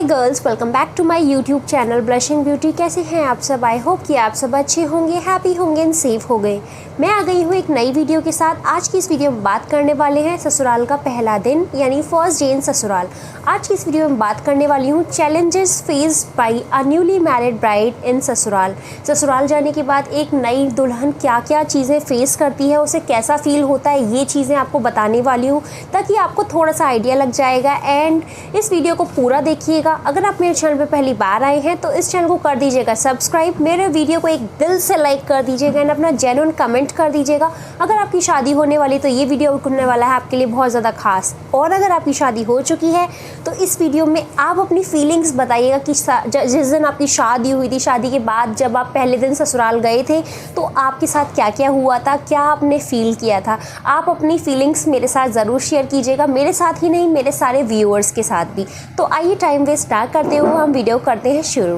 Girls, welcome back to my YouTube channel Blushing Beauty. कैसे हैं आप सब? आई होप कि आप सब अच्छे होंगे, हैप्पी होंगे एंड सेफ हो गए। मैं आ गई हूँ एक नई वीडियो के साथ। आज की इस वीडियो में बात करने वाले हैं ससुराल का पहला दिन यानी फर्स्ट डे इन ससुराल। आज की इस वीडियो में बात करने वाली हूँ challenges faced by a newly married bride इन ससुराल। ससुराल जाने के बाद एक नई दुल्हन क्या क्या चीज़ें फेस करती है, उसे कैसा फील होता है, ये चीज़ें आपको बताने वाली हूँ ताकि आपको थोड़ा सा आइडिया लग जाएगा। एंड इस वीडियो को पूरा देखिएगा। अगर आप मेरे चैनल पे पहली बार आए हैं तो इस चैनल को कर दीजिएगा सब्सक्राइब, मेरे वीडियो को एक दिल से लाइक कर दीजिएगा एंड अपना जेन्युइन कमेंट कर दीजिएगा। अगर आपकी शादी होने वाली तो ये वीडियो होने वाला है आपके लिए बहुत ज़्यादा खास। और अगर आपकी शादी हो चुकी है तो इस वीडियो में आप अपनी फीलिंग्स बताइएगा कि जिस दिन आपकी शादी हुई थी, शादी के बाद जब आप पहले दिन ससुराल गए थे तो आपके साथ क्या क्या हुआ था, क्या आपने फील किया था। आप अपनी फीलिंग्स मेरे साथ ज़रूर शेयर कीजिएगा, मेरे साथ ही नहीं मेरे सारे व्यूअर्स के साथ भी। तो आइए टाइम वेस्ट ना करते हुए हम वीडियो करते हैं शुरू।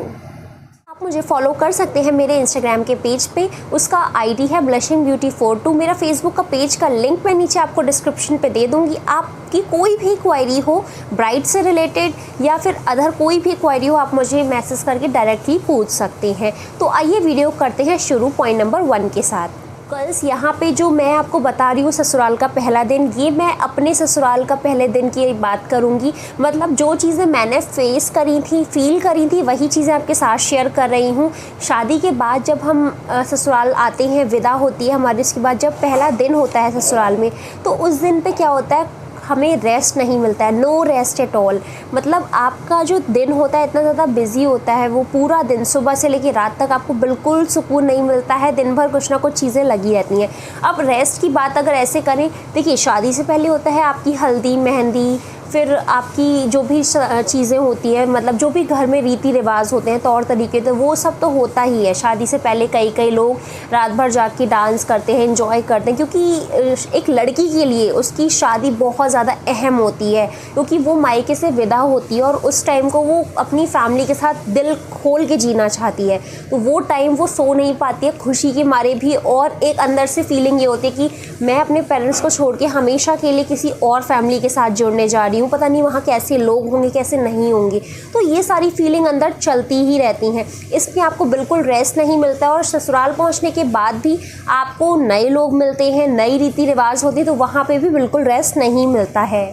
आप मुझे फॉलो कर सकते हैं मेरे इंस्टाग्राम के पेज पे, उसका आईडी है ब्लशिंग ब्यूटी 42। मेरा फेसबुक का पेज का लिंक मैं नीचे आपको डिस्क्रिप्शन पे दे दूँगी। आपकी कोई भी क्वायरी हो ब्राइड से रिलेटेड या फिर अदर कोई भी क्वायरी हो, आप मुझे मैसेज करके डायरेक्टली पूछ सकते हैं। तो आइए वीडियो करते हैं शुरू पॉइंट नंबर 1 के साथ। गर्ल्स, यहाँ पे जो मैं आपको बता रही हूँ ससुराल का पहला दिन, ये मैं अपने ससुराल का पहले दिन की बात करूँगी। मतलब जो चीज़ें मैंने फेस करी थी, फील करी थी, वही चीज़ें आपके साथ शेयर कर रही हूँ। शादी के बाद जब हम ससुराल आते हैं, विदा होती है हमारी, उसके बाद जब पहला दिन होता है ससुराल में, तो उस दिन पे क्या होता है, हमें रेस्ट नहीं मिलता है, नो रेस्ट एट ऑल। मतलब आपका जो दिन होता है इतना ज़्यादा बिजी होता है, वो पूरा दिन सुबह से लेकर रात तक आपको बिल्कुल सुकून नहीं मिलता है। दिन भर कुछ ना कुछ चीज़ें लगी रहती हैं। अब रेस्ट की बात अगर ऐसे करें, देखिए शादी से पहले होता है आपकी हल्दी मेहंदी, फिर आपकी जो भी चीज़ें होती हैं, मतलब जो भी घर में रीति रिवाज होते हैं, तौर तरीके, तो वो सब तो होता ही है। शादी से पहले कई लोग रात भर जाग के डांस करते हैं, एंजॉय करते हैं, क्योंकि एक लड़की के लिए उसकी शादी बहुत ज़्यादा अहम होती है, क्योंकि वो मायके से विदा होती है और उस टाइम को वो अपनी फैमिली के साथ दिल खोल के जीना चाहती है। तो वो टाइम वो सो नहीं पाती है खुशी के मारे भी, और एक अंदर से फीलिंग ये होती है कि मैं अपने पेरेंट्स को छोड़ के हमेशा के लिए किसी और फैमिली के साथ जुड़ने जा रही हूँ, पता नहीं वहाँ कैसे लोग होंगे, कैसे नहीं होंगे। तो ये सारी फीलिंग अंदर चलती ही रहती हैं। इसमें आपको बिल्कुल रेस्ट नहीं मिलता, और ससुराल पहुँचने के बाद भी आपको नए लोग मिलते हैं, नई रीति रिवाज होती है, तो वहाँ पे भी बिल्कुल रेस्ट नहीं मिलता है।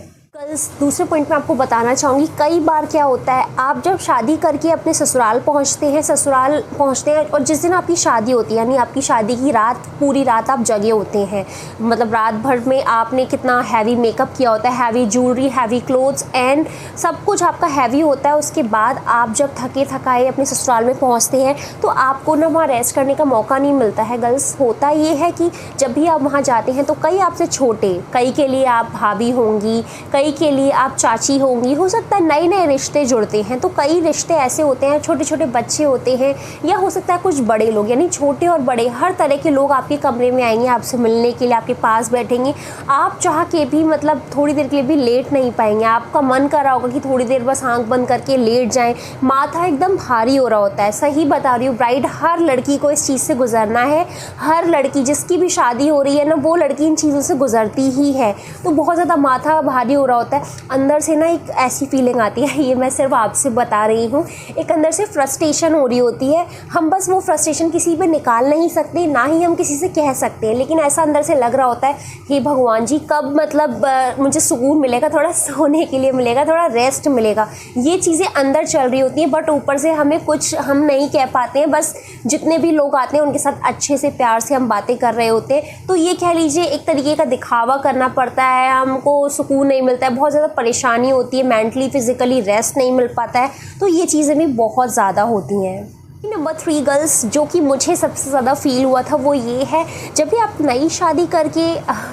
दूसरे पॉइंट में आपको बताना चाहूँगी, कई बार क्या होता है, आप जब शादी करके अपने ससुराल पहुँचते हैं और जिस दिन आपकी शादी होती है, यानी आपकी शादी की रात, पूरी रात आप जगे होते हैं। मतलब रात भर में आपने कितना हैवी मेकअप किया होता है, heavy jewellery, heavy clothes and सब कुछ आपका हैवी होता है। उसके बाद आप जब थके थकाए अपने ससुराल में पहुँचते हैं तो आपको ना वहाँ रेस्ट करने का मौका नहीं मिलता है। गर्ल्स, होता ये है कि जब भी आप वहाँ जाते हैं तो कई आपसे छोटे, कई के लिए आप भाभी होंगी, कई के लिए आप चाची होंगी, हो सकता है नए नए रिश्ते जुड़ते हैं। तो कई रिश्ते ऐसे होते हैं, छोटे छोटे बच्चे होते हैं, या हो सकता है कुछ बड़े लोग, यानी छोटे और बड़े हर तरह के लोग आपके कमरे में आएंगे, आपसे मिलने के लिए आपके पास बैठेंगे। आप चाह के भी मतलब थोड़ी देर के लिए भी लेट नहीं पाएंगे। आपका मन कर रहा होगा कि थोड़ी देर बस आंख बंद करके लेट जाएं, माथा एकदम भारी हो रहा होता है। सही बता रही हूँ, ब्राइड हर लड़की को इस चीज़ से गुजरना है। हर लड़की जिसकी भी शादी हो रही है ना, वो लड़की इन चीज़ों से गुजरती ही है। तो बहुत ज़्यादा माथा भारी हो रहा होता है। अंदर से ना एक ऐसी फीलिंग आती है, ये मैं सिर्फ आपसे बता रही हूँ, एक अंदर से फ्रस्ट्रेशन हो रही होती है। हम बस वो फ्रस्ट्रेशन किसी पे निकाल नहीं सकते, ना ही हम किसी से कह सकते हैं, लेकिन ऐसा अंदर से लग रहा होता है कि भगवान जी कब मतलब मुझे सुकून मिलेगा, थोड़ा सोने के लिए मिलेगा, थोड़ा रेस्ट मिलेगा। ये चीज़ें अंदर चल रही होती हैं, बट ऊपर से हमें कुछ हम नहीं कह पाते हैं। बस जितने भी लोग आते हैं उनके साथ अच्छे से प्यार से हम बातें कर रहे होते हैं। तो ये कह लीजिए एक तरीके का दिखावा करना पड़ता है, हमको सुकून नहीं मिलता है, बहुत ज़्यादा परेशानी होती है, मेंटली फिजिकली रेस्ट नहीं मिल पाता है। तो ये चीज़ें भी बहुत ज़्यादा होती हैं। नंबर 3 गर्ल्स, जो कि मुझे सबसे ज़्यादा फील हुआ था वो ये है, जब भी आप नई शादी करके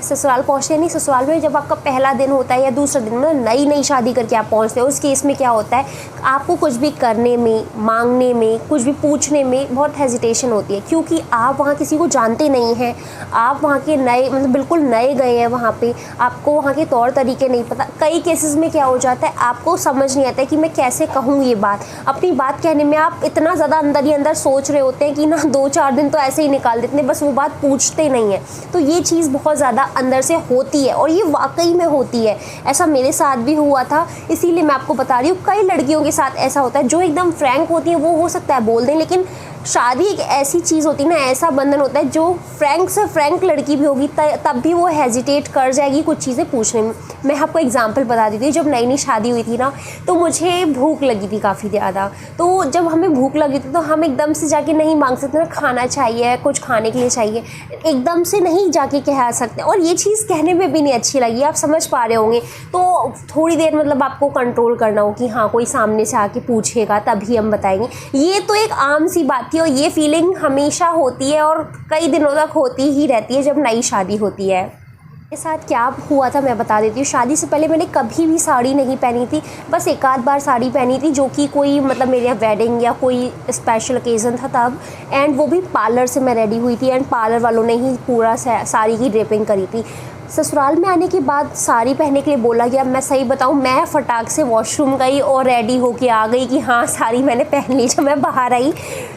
ससुराल पहुँचते हैं, नहीं ससुराल में जब आपका पहला दिन होता है या दूसरा दिन में, नई शादी करके आप पहुँचते हैं, उस केस में क्या होता है, आपको कुछ भी करने में, मांगने में, कुछ भी पूछने में बहुत हेजिटेशन होती है, क्योंकि आप वहाँ किसी को जानते नहीं हैं। आप वहाँ के नए, मतलब बिल्कुल नए गए हैं वहाँ पे, आपको वहाँ के तौर तरीके नहीं पता। कई केसेस में क्या हो जाता है, आपको समझ नहीं आता है कि मैं कैसे कहूँ ये बात। अपनी बात कहने में आप इतना ज़्यादा अंदर अंदर ही अंदर सोच रहे होते हैं कि ना 2-4 दिन तो ऐसे ही निकाल देते हैं, बस वो बात पूछते नहीं है। तो ये चीज़ बहुत ज़्यादा अंदर से होती है और ये वाकई में होती है। ऐसा मेरे साथ भी हुआ था, इसीलिए मैं आपको बता रही हूँ। कई लड़कियों के साथ ऐसा होता है जो एकदम फ्रैंक होती हैं, वो हो सकता है बोल दें, लेकिन शादी एक ऐसी चीज़ होती है ना, ऐसा बंधन होता है जो फ्रैंक से फ्रैंक लड़की भी होगी तब भी वो हेजिटेट कर जाएगी कुछ चीज़ें पूछने में। मैं आपको एग्जांपल बता देती हूँ। जब नई नई शादी हुई थी ना, तो मुझे भूख लगी थी काफ़ी ज़्यादा। तो जब हमें भूख लगी थी तो हम एकदम से जाके नहीं मांग सकते ना, खाना चाहिए, कुछ खाने के लिए चाहिए, एकदम से नहीं जाके कह सकते। और ये चीज़ कहने में भी नहीं अच्छी लगी, आप समझ पा रहे होंगे। तो थोड़ी देर मतलब आपको कंट्रोल करना हो कि हाँ कोई सामने से आके पूछेगा तभी हम बताएंगे। ये तो एक आम सी बात थी और ये फीलिंग हमेशा होती है और कई दिनों तक होती ही रहती है जब नई शादी होती है। मेरे साथ क्या हुआ था मैं बता देती हूँ। शादी से पहले मैंने कभी भी साड़ी नहीं पहनी थी, बस एक आध बार साड़ी पहनी थी, जो कि कोई मतलब मेरे वेडिंग या कोई स्पेशल ओकेज़न था तब। एंड वो भी पार्लर से मैं रेडी हुई थी एंड पार्लर वालों ने ही पूरा साड़ी की ड्रेपिंग करी थी। ससुराल में आने के बाद साड़ी पहनने के लिए बोला गया। मैं सही बताऊं, मैं फटाक से वॉशरूम गई और रेडी होके आ गई कि हाँ साड़ी मैंने पहन ली। जब मैं बाहर आई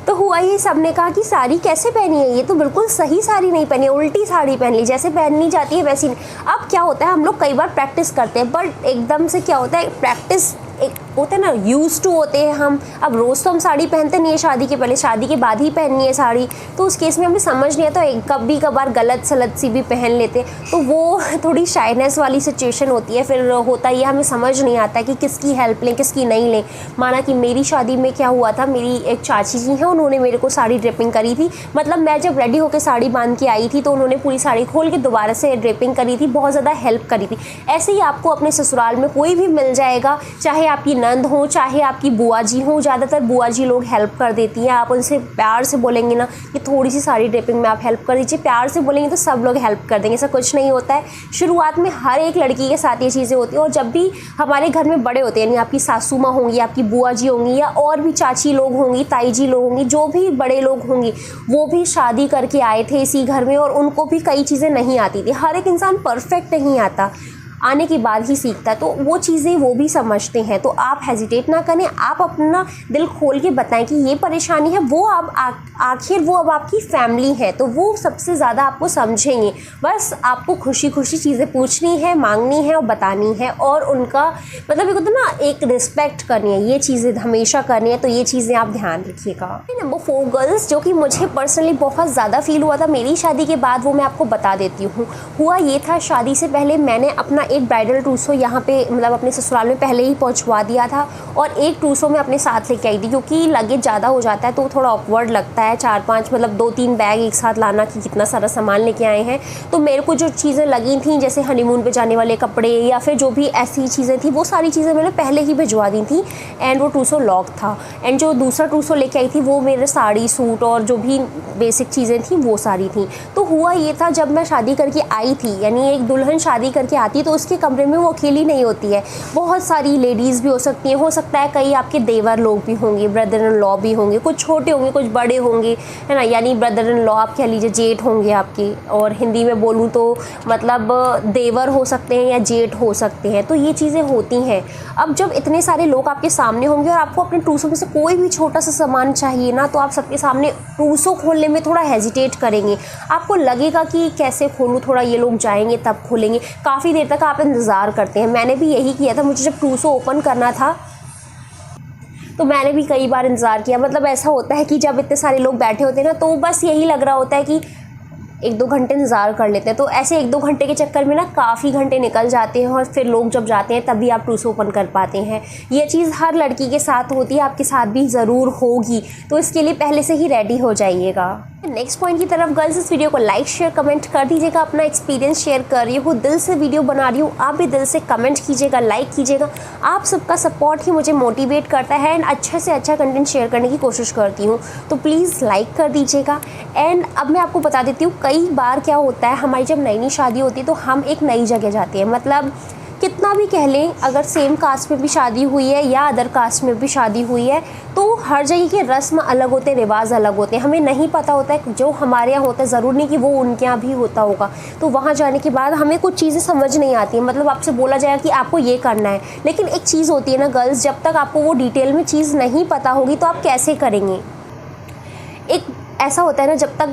तो हुआ ये, सब ने कहा कि साड़ी कैसे पहनी है, ये तो बिल्कुल सही साड़ी नहीं पहनी है, उल्टी साड़ी पहन ली, जैसे पहननी जाती है वैसी नहीं। अब क्या होता है, हम लोग कई बार प्रैक्टिस करते हैं, बट एकदम से क्या होता है, प्रैक्टिस एक होता है ना, यूज़ टू होते हैं हम। अब रोज़ तो हम साड़ी पहनते नहीं है शादी के पहले, शादी के बाद ही पहननी है साड़ी। तो उस केस में हमें समझ नहीं आता, कभी कभार गलत सलत सी भी पहन लेते, तो वो थोड़ी शाइनेस वाली सिचुएशन होती है। फिर होता ही हमें समझ नहीं आता कि किसकी हेल्प लें किसकी नहीं लें। माना कि मेरी शादी में क्या हुआ था, मेरी एक चाची जी हैं, उन्होंने मेरे को साड़ी ड्रेपिंग करी थी। मतलब मैं जब रेडी होकर साड़ी बांध के आई थी तो उन्होंने पूरी साड़ी खोल के दोबारा से ड्रेपिंग करी थी, बहुत ज़्यादा हेल्प करी थी। ऐसे ही आपको अपने ससुराल में कोई भी मिल जाएगा, चाहे आपकी नंद हो चाहे आपकी बुआ जी हो, ज़्यादातर बुआ जी लोग हेल्प कर देती हैं। आप उनसे प्यार से बोलेंगे ना कि थोड़ी सी साड़ी ड्रेपिंग में आप हेल्प कर दीजिए, प्यार से बोलेंगे तो सब लोग हेल्प कर देंगे। ऐसा कुछ नहीं होता है, शुरुआत में हर एक लड़की के साथ ये चीज़ें होती हैं। और जब भी हमारे घर में बड़े होते हैं, यानी आपकी सासू माँ होंगी, आपकी बुआ जी होंगी, या और भी चाची लोग होंगी, ताई जी लोग होंगी, जो भी बड़े लोग होंगे, वो भी शादी करके आए थे इसी घर में और उनको भी कई चीज़ें नहीं आती थी। हर एक इंसान परफेक्ट नहीं आता, आने के बाद ही सीखता है, तो वो चीज़ें वो भी समझते हैं। तो आप हेजिटेट ना करें, आप अपना दिल खोल के बताएं कि ये परेशानी है। वो अब आखिर वो अब आपकी फैमिली है, तो वो सबसे ज़्यादा आपको समझेंगे। बस आपको खुशी खुशी चीज़ें पूछनी है, मांगनी है और बतानी है, और उनका मतलब एक होता है ना, एक रिस्पेक्ट करनी है, ये चीज़ें हमेशा करनी है। तो ये चीज़ें आप ध्यान रखिएगा। नंबर 4 गर्ल्स, जो कि मुझे पर्सनली बहुत ज़्यादा फील हुआ था मेरी शादी के बाद, वो मैं आपको बता देती हूँ। हुआ ये था, शादी से पहले मैंने अपना एक ब्राइडल ट्रूसो यहाँ पे मतलब अपने ससुराल में पहले ही पहुँचवा दिया था, और एक ट्रूसो मैं अपने साथ लेके आई थी, क्योंकि लगेज ज़्यादा हो जाता है तो थोड़ा ऑकवर्ड लगता है। 4-5 मतलब 2-3 बैग एक साथ लाना कि कितना सारा सामान लेके आए हैं। तो मेरे को जो चीज़ें लगी थी, जैसे हनीमून पे जाने वाले कपड़े या फिर जो भी ऐसी चीज़ें थी, वो सारी चीज़ें मैंने पहले ही भिजवा दी थी। एंड वो ट्रूसो लॉक था। एंड जो दूसरा ट्रूसो लेके आई थी, वो मेरे साड़ी सूट और जो भी बेसिक चीज़ें थी वो सारी थी। तो हुआ ये था, जब मैं शादी करके आई थी, यानी एक दुल्हन शादी करके आती है तो उसके कमरे में वो अकेली नहीं होती है, बहुत सारी लेडीज़ भी हो सकती हैं। हो सकता है कई आपके देवर लोग भी होंगे, ब्रदर इन लॉ भी होंगे, कुछ छोटे होंगे कुछ बड़े होंगे, है ना। यानी ब्रदर इन लॉ आप कह लीजिए जेठ होंगे आपके, और हिंदी में बोलूँ तो मतलब देवर हो सकते हैं या जेठ हो सकते हैं। तो ये चीज़ें होती हैं। अब जब इतने सारे लोग आपके सामने होंगे और आपको अपने ट्रूसो में से कोई भी छोटा सा सामान चाहिए ना, तो आप सबके सामने ट्रूसो खोलने में थोड़ा हेजिटेट करेंगे। आपको लगेगा कि कैसे खोलूँ, थोड़ा ये लोग जाएंगे तब खोलेंगे, काफ़ी देर तक आप इंतज़ार करते हैं। मैंने भी यही किया था। मुझे जब ट्रूसो ओपन करना था तो मैंने भी कई बार इंतज़ार किया। मतलब ऐसा होता है कि जब इतने सारे लोग बैठे होते हैं ना, तो बस यही लग रहा होता है कि 1-2 घंटे इंतज़ार कर लेते हैं। तो ऐसे 1-2 घंटे के चक्कर में ना काफ़ी घंटे निकल जाते हैं, और फिर लोग जब जाते हैं तभी आप ट्रूसो ओपन कर पाते हैं। ये चीज़ हर लड़की के साथ होती है, आपके साथ भी ज़रूर होगी, तो इसके लिए पहले से ही रेडी हो जाइएगा। नेक्स्ट पॉइंट की तरफ गर्ल्स, इस वीडियो को लाइक शेयर कमेंट कर दीजिएगा। अपना एक्सपीरियंस शेयर कर रही हूँ, दिल से वीडियो बना रही हूँ, आप भी दिल से कमेंट कीजिएगा, लाइक कीजिएगा। आप सबका सपोर्ट ही मुझे मोटिवेट करता है एंड अच्छे से अच्छा कंटेंट शेयर करने की कोशिश करती हूँ। तो प्लीज़ लाइक कर दीजिएगा। एंड अब मैं आपको बता देती हूँ, कई बार क्या होता है, हमारी जब नई नई शादी होती है तो हम एक नई जगह जाते हैं। मतलब कितना भी कह लें, अगर सेम कास्ट में भी शादी हुई है या अदर कास्ट में भी शादी हुई है, तो हर जगह के रस्म अलग होते हैं, रिवाज अलग होते हैं। हमें नहीं पता होता है जो हमारे यहाँ होता है, ज़रूर नहीं कि वो उनके यहाँ भी होता होगा। तो वहाँ जाने के बाद हमें कुछ चीज़ें समझ नहीं आती हैं। मतलब आपसे बोला जाएगा कि आपको ये करना है, लेकिन एक चीज़ होती है ना गर्ल्स, जब तक आपको वो डिटेल में चीज़ नहीं पता होगी तो आप कैसे करेंगे। एक ऐसा होता है ना, जब तक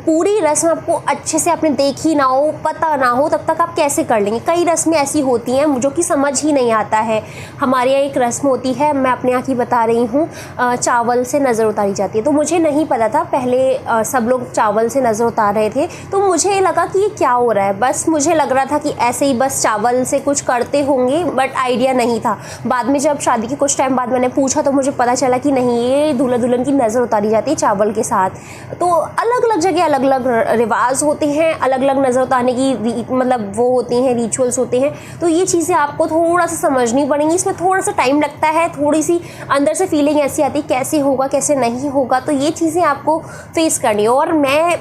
पूरी रस्म आपको अच्छे से आपने देखी ना हो, पता ना हो, तब तक आप कैसे कर लेंगे। कई रस्में ऐसी होती हैं जो कि समझ ही नहीं आता है। हमारे यहाँ एक रस्म होती है, मैं अपने यहाँ की बता रही हूँ, चावल से नज़र उतारी जाती है। तो मुझे नहीं पता था, पहले सब लोग चावल से नज़र उतार रहे थे, तो मुझे लगा कि ये क्या हो रहा है। बस मुझे लग रहा था कि ऐसे ही बस चावल से कुछ करते होंगे, बट आइडिया नहीं था। बाद में जब शादी के कुछ टाइम बाद मैंने पूछा तो मुझे पता चला कि नहीं, ये दूल्हा दुल्हन की नज़र उतारी जाती है चावल के साथ। तो अलग अलग जगह अलग अलग रिवाज होते हैं, अलग अलग नज़र उतारने की मतलब वो होती हैं, रिचुअल्स होते हैं। तो ये चीज़ें आपको थोड़ा सा समझनी पड़ेंगी, इसमें थोड़ा सा टाइम लगता है, थोड़ी सी अंदर से फीलिंग ऐसी आती है कैसे होगा कैसे नहीं होगा। तो ये चीज़ें आपको फेस करनी है। और मैं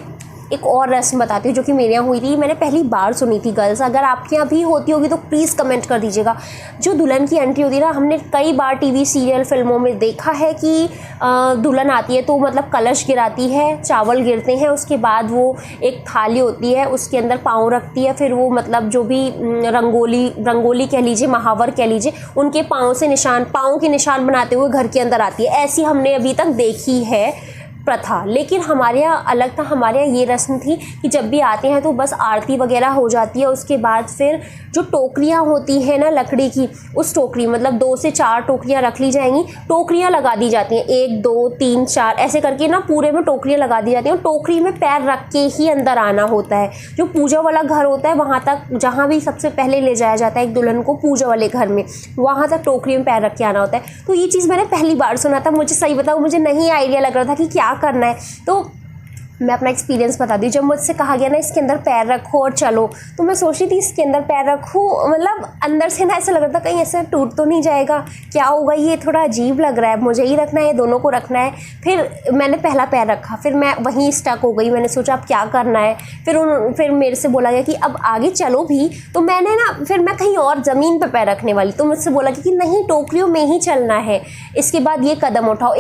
एक और रस्म बताती हूँ जो कि मेरे यहाँ हुई थी, मैंने पहली बार सुनी थी। गर्ल्स, अगर आपके यहाँ भी होती होगी तो प्लीज़ कमेंट कर दीजिएगा। जो दुल्हन की एंट्री होती है ना, हमने कई बार टीवी सीरियल फिल्मों में देखा है कि दुल्हन आती है तो मतलब कलश गिराती है, चावल गिरते हैं, उसके बाद वो एक थाली होती है, उसके अंदर पाँव रखती है, फिर वो मतलब जो भी रंगोली कह लीजिए, महावर कह लीजिए, उनके पाँव के निशान बनाते हुए घर के अंदर आती है। ऐसी हमने अभी तक देखी है प्रथा। लेकिन हमारे यहाँ अलग था। हमारे यहाँ ये रस्म थी कि जब भी आते हैं तो बस आरती वगैरह हो जाती है, उसके बाद फिर जो टोकरियाँ होती हैं ना लकड़ी की, उस टोकरी मतलब 2 से 4 टोकरियाँ रख ली जाएंगी, टोकरियाँ लगा दी जाती हैं, 1 2 3 4 ऐसे करके ना पूरे में टोकरियाँ लगा दी जाती हैं। टोकरी में पैर रख के ही अंदर आना होता है। जो पूजा वाला घर होता है वहाँ तक, जहाँ भी सबसे पहले ले जाया जाता है एक दुल्हन को पूजा वाले घर में, वहाँ तक टोकरी में पैर रख के आना होता है। तो ये चीज़ मैंने पहली बार सुना था। मुझे सही बताऊँ, मुझे नहीं आइडिया लग रहा था कि क्या करना है। तो मैं अपना एक्सपीरियंस बता दी। जब मुझसे कहा गया ना इसके अंदर पैर रखो और चलो, तो मैं सोच रही थी इसके अंदर पैर रखूँ, मतलब अंदर से ना ऐसा लग रहा था कहीं ऐसे टूट तो नहीं जाएगा, क्या होगा, ये थोड़ा अजीब लग रहा है, मुझे ही रखना है, दोनों को रखना है। फिर मैंने पहला पैर रखा, फिर मैं वहीं स्टक हो गई। मैंने सोचा अब क्या करना है। फिर मेरे से बोला गया कि अब आगे चलो भी। तो मैंने ना, फिर मैं कहीं और ज़मीन पर पैर रखने वाली, तो मुझसे बोला कि नहीं, टोकरियों में ही चलना है, इसके बाद ये कदम उठाओ।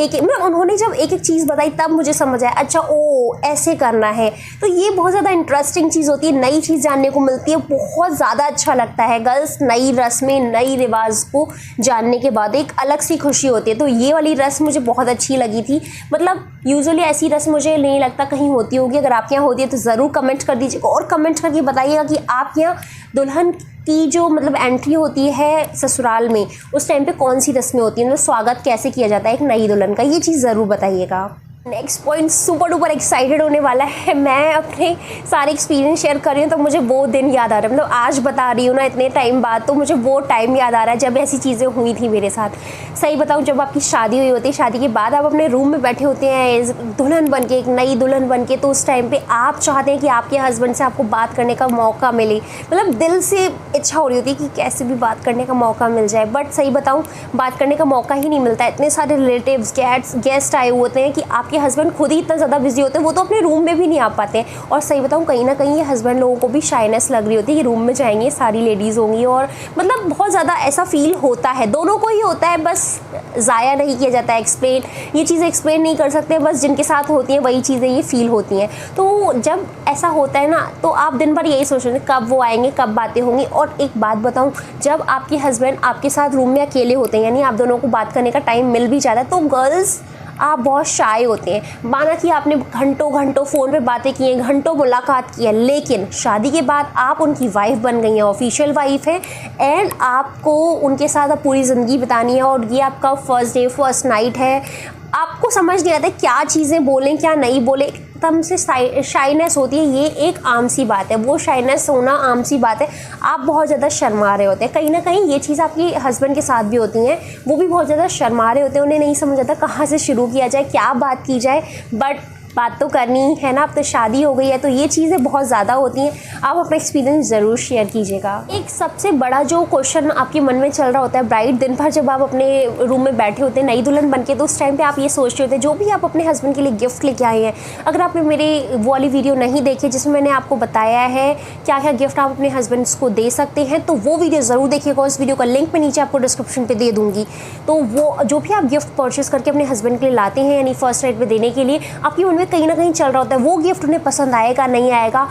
उन्होंने जब एक एक चीज़ बताई तब मुझे समझ आया, अच्छा ओ ऐसे करना है। तो ये बहुत ज़्यादा इंटरेस्टिंग चीज़ होती है, नई चीज़ जानने को मिलती है, बहुत ज़्यादा अच्छा लगता है। गर्ल्स, नई रस्में, नई रिवाज को जानने के बाद एक अलग सी खुशी होती है। तो ये वाली रस्म मुझे बहुत अच्छी लगी थी। मतलब यूजुअली ऐसी रस्म मुझे नहीं लगता कहीं होती होगी। अगर आपके यहाँ होती है तो ज़रूर कमेंट कर दीजिएगा, और कमेंट करके बताइएगा कि आपके यहाँ दुल्हन की जो मतलब एंट्री होती है ससुराल में, उस टाइम पे कौन सी रस्में होती हैं, मतलब स्वागत कैसे किया जाता है एक नई दुल्हन का, ये चीज़ ज़रूर बताइएगा। Next point super duper excited होने वाला है। मैं अपने सारे एक्सपीरियंस शेयर कर रही हूँ तो मुझे वो दिन याद आ रहा है, मतलब आज बता रही हूँ ना इतने टाइम बाद, तो मुझे वो टाइम याद आ रहा है जब ऐसी चीज़ें हुई थी मेरे साथ। सही बताऊँ, जब आपकी शादी हुई होती है, शादी के बाद आप अपने रूम में बैठे होते हैं दुल्हन बन के, एक नई दुल्हन बन के, तो उस टाइम पर आप चाहते हैं कि आपके हस्बैंड से आपको बात करने का मौका मिले। मतलब दिल से इच्छा हो रही होती है कि कैसे भी बात करने का मौका मिल जाए, बट सही बताऊँ बात करने का मौका ही नहीं मिलता। इतने सारे रिलेटिव्स, गेस्ट आए होते हैं कि आपके हस्बैंड खुद ही इतना ज़्यादा बिजी होते हैं, वो तो अपने रूम में भी नहीं आ पाते हैं। और सही बताऊँ, कहीं ना कहीं ये हस्बैंड लोगों को भी शाइनेस लग रही होती है कि रूम में जाएंगे सारी लेडीज़ होंगी, और मतलब बहुत ज़्यादा ऐसा फील होता है, दोनों को ही होता है, बस ज़ाया नहीं किया जाता है एक्सप्लेन। ये चीज़ें एक्सप्लेन नहीं कर सकते, बस जिनके साथ होती हैं वही चीज़ें ये फील होती हैं। तो जब ऐसा होता है ना, तो आप दिन भर यही सोच रहे हैं कब वो आएंगे, कब बातें होंगी। और एक बात बताऊँ, जब आपके हस्बैंड आपके साथ रूम में अकेले होते हैं, यानी आप दोनों को बात करने का टाइम मिल भी जाता है, तो गर्ल्स आप बहुत शाय होते हैं। माना कि आपने घंटों घंटों फ़ोन पे बातें की हैं, घंटों मुलाकात की है, लेकिन शादी के बाद आप उनकी वाइफ बन गई हैं, ऑफिशियल वाइफ है, एंड आपको उनके साथ अब पूरी ज़िंदगी बितानी है, और ये आपका फर्स्ट डे, फर्स्ट नाइट है। आपको समझ नहीं आता क्या चीज़ें बोलें क्या नहीं बोलें, एकदम से शाइनेस होती है। ये एक आम सी बात है, वो शाइनेस होना आम सी बात है। आप बहुत ज़्यादा शर्मा रहे होते हैं, कहीं ना कहीं ये चीज़ आपके हस्बैंड के साथ भी होती हैं, वो भी बहुत ज़्यादा शर्मा रहे होते हैं, उन्हें नहीं समझ आता कहाँ से शुरू किया जाए, क्या बात की जाए, बट बात तो करनी ही है ना, अब तो शादी हो गई है, तो ये चीज़ें बहुत ज़्यादा होती हैं। आप अपना एक्सपीरियंस ज़रूर शेयर कीजिएगा। एक सबसे बड़ा जो क्वेश्चन आपके मन में चल रहा होता है, ब्राइड दिन भर जब आप अपने रूम में बैठे होते हैं नई दुल्हन बन के, तो उस टाइम पे आप ये सोच रहे होते हैं, जो भी आप अपने हस्बैंड के लिए गिफ्ट लेके आए हैं, अगर आपने मेरी वो वाली वीडियो नहीं देखी जिसमें मैंने आपको बताया है क्या क्या गिफ्ट आप अपने हस्बैंड्स को दे सकते हैं, तो वो वीडियो ज़रूर देखिएगा। उस वीडियो का लिंक मैं नीचे आपको डिस्क्रिप्शन पर दे दूँगी। तो वो जो भी आप गिफ्ट परचेज़ करके अपने हस्बैंड के लिए लाते हैं, यानी फर्स्ट नाइट पर देने के लिए, आपके मन में कहीं ना कहीं चल रहा होता है वो गिफ्ट उन्हें पसंद आएगा नहीं आएगा,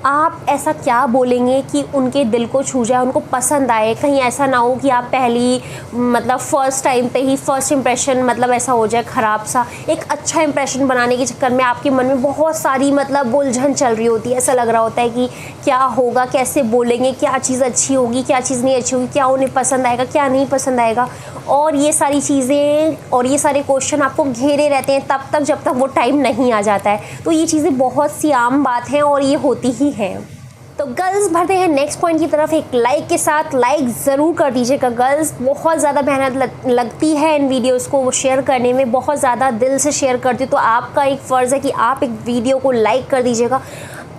आप ऐसा क्या बोलेंगे कि उनके दिल को छू जाए, उनको पसंद आए? कहीं ऐसा ना हो कि आप पहली मतलब फ़र्स्ट टाइम पे ही फ़र्स्ट इंप्रेशन मतलब ऐसा हो जाए ख़राब सा। एक अच्छा इंप्रेशन बनाने के चक्कर में आपके मन में बहुत सारी मतलब उलझन चल रही होती है। ऐसा लग रहा होता है कि क्या होगा, कैसे बोलेंगे, क्या चीज़ अच्छी होगी, क्या चीज़ नहीं अच्छी होगी, क्या उन्हें पसंद आएगा, क्या नहीं पसंद आएगा। और ये सारी चीज़ें और ये सारे क्वेश्चन आपको घेरे रहते हैं तब तक जब तक वो टाइम नहीं आ जाता है। तो ये चीज़ें बहुत सी आम बात हैं और ये होती ही हैं। तो गर्ल्स बढ़ते हैं नेक्स्ट पॉइंट की तरफ। एक लाइक के साथ लाइक ज़रूर कर दीजिएगा गर्ल्स। बहुत ज़्यादा मेहनत लगती है इन वीडियोस को शेयर करने में, बहुत ज़्यादा दिल से शेयर करती हूँ। तो आपका एक फ़र्ज़ है कि आप एक वीडियो को लाइक कर दीजिएगा।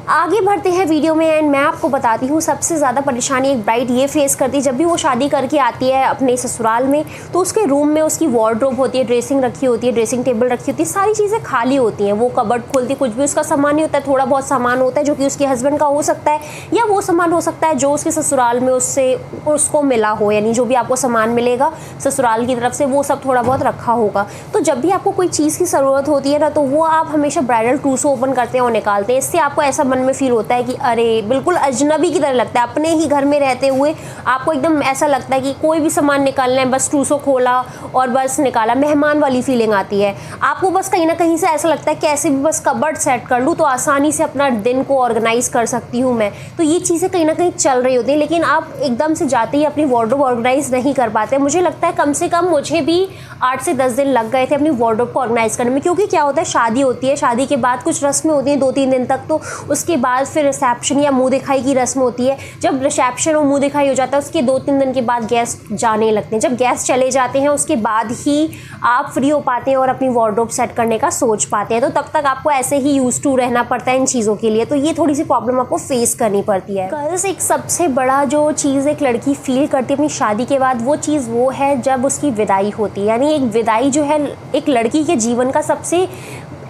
आगे बढ़ते हैं वीडियो में एंड मैं आपको बताती हूँ सबसे ज़्यादा परेशानी एक ब्राइड ये फेस करती है जब भी वो शादी करके आती है अपने ससुराल में। तो उसके रूम में उसकी वार्डरोब होती है, ड्रेसिंग रखी होती है, ड्रेसिंग टेबल रखी होती है, सारी चीज़ें खाली होती हैं। वो कबर्ड खोलती है, कुछ भी उसका सामान नहीं होता है। थोड़ा बहुत सामान होता है जो कि उसके हस्बैंड का हो सकता है या वो सामान हो सकता है जो उसके ससुराल में उसको मिला हो, यानी जो भी आपको सामान मिलेगा ससुराल की तरफ से वो सब थोड़ा बहुत रखा होगा। तो जब भी आपको कोई चीज़ की ज़रूरत होती है ना तो वो आप हमेशा ब्राइडल ट्रूसो ओपन करते हैं और निकालते हैं। इससे आपको ऐसा मन में फील होता है कि अरे बिल्कुल अजनबी की तरह लगता है। अपने ही घर में रहते हुए आपको एकदम ऐसा लगता है कि कोई भी सामान निकालना है बस ट्रूसो खोला और बस निकाला, मेहमान वाली फीलिंग आती है आपको। बस कहीं ना कहीं से ऐसा लगता है कैसे भी बस कबर्ड सेट कर लूँ तो आसानी से अपना दिन को ऑर्गेनाइज कर सकती हूँ मैं। तो ये चीज़ें कहीं ना कहीं चल रही होती हैं, लेकिन आप एकदम से जाते ही अपनी वार्डरोब ऑर्गेनाइज नहीं कर पाते। मुझे लगता है कम से कम मुझे भी 8 से 10 दिन लग गए थे अपनी वार्डरोब को ऑर्गेनाइज करने में, क्योंकि क्या होता है शादी होती है, शादी के बाद कुछ रस्में होती हैं 2-3 दिन तक, तो उसके बाद फिर रिसेप्शन या मुंह दिखाई की रस्म होती है। जब रिसेप्शन और मुंह दिखाई हो जाता है उसके 2-3 दिन के बाद गेस्ट जाने लगते हैं। जब गेस्ट चले जाते हैं उसके बाद ही आप फ्री हो पाते हैं और अपनी वार्डरोब सेट करने का सोच पाते हैं। तो तब तक आपको ऐसे ही यूज टू रहना पड़ता है इन चीज़ों के लिए। तो ये थोड़ी सी प्रॉब्लम आपको फेस करनी पड़ती है। गर्ल्स एक सबसे बड़ा जो चीज़ एक लड़की फील करती है अपनी शादी के बाद, वो चीज़ वो है जब उसकी विदाई होती है। यानी एक विदाई जो है एक लड़की के जीवन का सबसे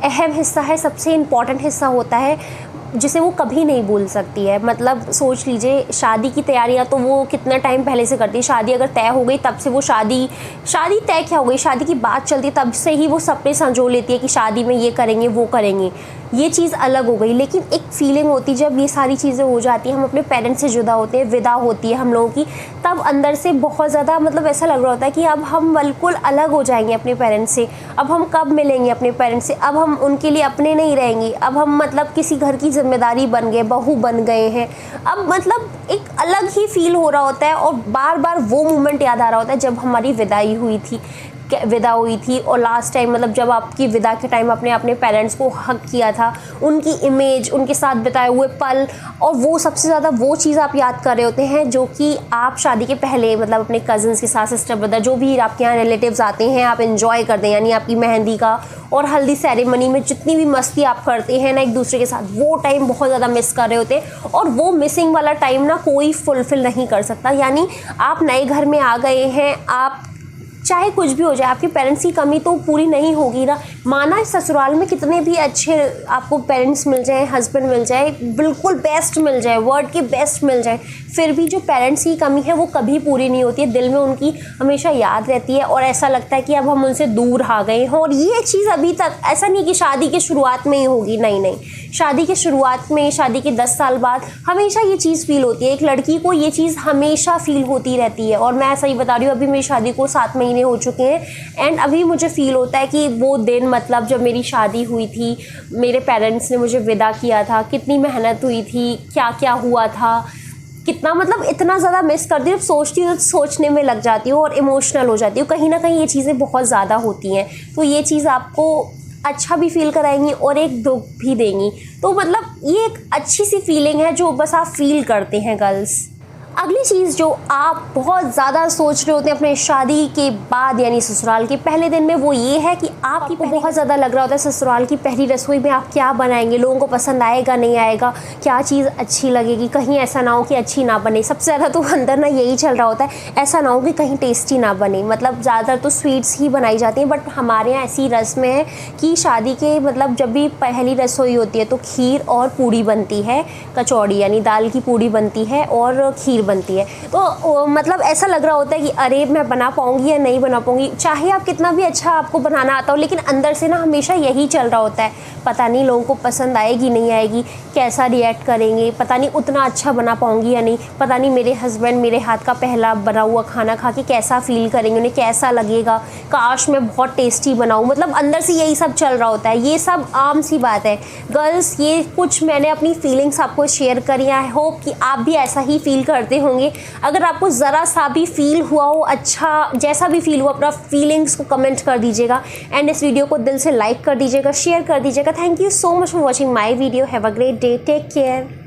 अहम हिस्सा है, सबसे इम्पॉर्टेंट हिस्सा होता है जिसे वो कभी नहीं भूल सकती है। मतलब सोच लीजिए शादी की तैयारियां तो वो कितना टाइम पहले से करती है। शादी अगर तय हो गई तब से वो शादी तय क्या हो गई, शादी की बात चलती है तब से ही वो सपने संजो लेती है कि शादी में ये करेंगे वो करेंगे, ये चीज़ अलग हो गई। लेकिन एक फीलिंग होती है जब ये सारी चीज़ें हो जाती हैं, हम अपने पेरेंट्स से जुदा होते हैं, विदा होती है हम लोगों की, तब अंदर से बहुत ज़्यादा मतलब ऐसा लग रहा होता है कि अब हम बिल्कुल अलग हो जाएंगे अपने पेरेंट्स से। अब हम कब मिलेंगे अपने पेरेंट्स से, अब हम उनके लिए अपने नहीं रहेंगे, अब हम मतलब किसी घर की जिम्मेदारी बन गए, बहू बन गए हैं। अब मतलब एक अलग ही फील हो रहा होता है और बार बार वो मोमेंट याद आ रहा होता है जब हमारी विदा हुई थी और लास्ट टाइम मतलब जब आपकी विदा के टाइम आपने अपने पेरेंट्स को हक किया था, उनकी इमेज, उनके साथ बिताए हुए पल, और वो सबसे ज़्यादा वो चीज़ आप याद कर रहे होते हैं जो कि आप शादी के पहले मतलब अपने कज़न्स के साथ, सिस्टर ब्रदर जो भी आपके यहाँ रिलेटिव्स आते हैं आप एंजॉय करते हैं। यानी आपकी मेहंदी का और हल्दी सेरेमनी में जितनी भी मस्ती आप करते हैं ना एक दूसरे के साथ, वो टाइम बहुत ज़्यादा मिस कर रहे होते हैं। और वो मिसिंग वाला टाइम ना कोई फुलफ़िल नहीं कर सकता। यानी आप नए घर में आ गए हैं, आप चाहे कुछ भी हो जाए आपके पेरेंट्स की कमी तो पूरी नहीं होगी ना। माना ससुराल में कितने भी अच्छे आपको पेरेंट्स मिल जाए, हस्बैंड मिल जाए, बिल्कुल बेस्ट मिल जाए, वर्ड के बेस्ट मिल जाए, फिर भी जो पेरेंट्स की कमी है वो कभी पूरी नहीं होती है। दिल में उनकी हमेशा याद रहती है और ऐसा लगता है कि अब हम उनसे दूर आ गए हैं। और ये चीज़ अभी तक ऐसा नहीं कि शादी की शुरुआत में ही होगी, नहीं, शादी की शुरुआत में, शादी के 10 साल बाद हमेशा ये चीज़ फील होती है। एक लड़की को ये चीज़ हमेशा फील होती रहती है। और मैं सही बता रही हूँ, अभी मेरी शादी को 7 महीने हो चुके हैं एंड अभी मुझे फील होता है कि वो दिन मतलब जब मेरी शादी हुई थी, मेरे पेरेंट्स ने मुझे विदा किया था, कितनी मेहनत हुई थी, क्या क्या हुआ था, कितना मतलब इतना ज़्यादा मिस करती हूँ। सोचती हूँ, सोचने में लग जाती हूँ और इमोशनल हो जाती हूँ। कहीं ना कहीं ये चीज़ें बहुत ज़्यादा होती हैं। तो ये चीज़ आपको अच्छा भी फील कराएंगी और एक दुख भी देंगी। तो मतलब ये एक अच्छी सी फीलिंग है जो बस आप फील करते हैं गर्ल्स। अगली चीज़ जो आप बहुत ज़्यादा सोच रहे होते हैं अपने शादी के बाद यानी ससुराल के पहले दिन में, वो ये है कि आपको बहुत ज़्यादा लग रहा होता है ससुराल की पहली रसोई में आप क्या बनाएंगे, लोगों को पसंद आएगा नहीं आएगा, क्या चीज़ अच्छी लगेगी, कहीं ऐसा ना हो कि अच्छी ना बने। सबसे ज़्यादा तो अंदर ना यही चल रहा होता है, ऐसा ना हो कि कहीं टेस्टी ना बने। मतलब ज़्यादातर तो स्वीट्स ही बनाई जाती हैं, बट हमारे यहाँ ऐसी रस्म है कि शादी के मतलब जब भी पहली रसोई होती है तो खीर और पूड़ी बनती है, कचौड़ी यानी दाल की पूड़ी बनती है और खीर बनती है। तो मतलब ऐसा लग रहा होता है कि अरे मैं बना पाऊँगी या नहीं बना पाऊँगी। चाहे आप कितना भी अच्छा आपको बनाना आता हो, लेकिन अंदर से ना हमेशा यही चल रहा होता है, पता नहीं लोगों को पसंद आएगी नहीं आएगी, कैसा रिएक्ट करेंगे, पता नहीं उतना अच्छा बना पाऊँगी या नहीं, पता नहीं मेरे हस्बैंड मेरे हाथ का पहला बना हुआ खाना खा के कैसा फील करेंगे, उन्हें कैसा लगेगा, काश मैं बहुत टेस्टी बनाऊँ। मतलब अंदर से यही सब चल रहा होता है। ये सब आम सी बात है गर्ल्स। ये कुछ मैंने अपनी फीलिंग्स आपको शेयर करी। आई होप कि आप भी ऐसा ही फील करते होंगे। अगर आपको ज़रा सा भी फील हुआ हो, अच्छा जैसा भी फील हुआ, अपना फीलिंग्स को कमेंट कर दीजिएगा एंड इस वीडियो को दिल से लाइक कर दीजिएगा, शेयर कर दीजिएगा। Thank you so much for watching my video. Have a great day, take care.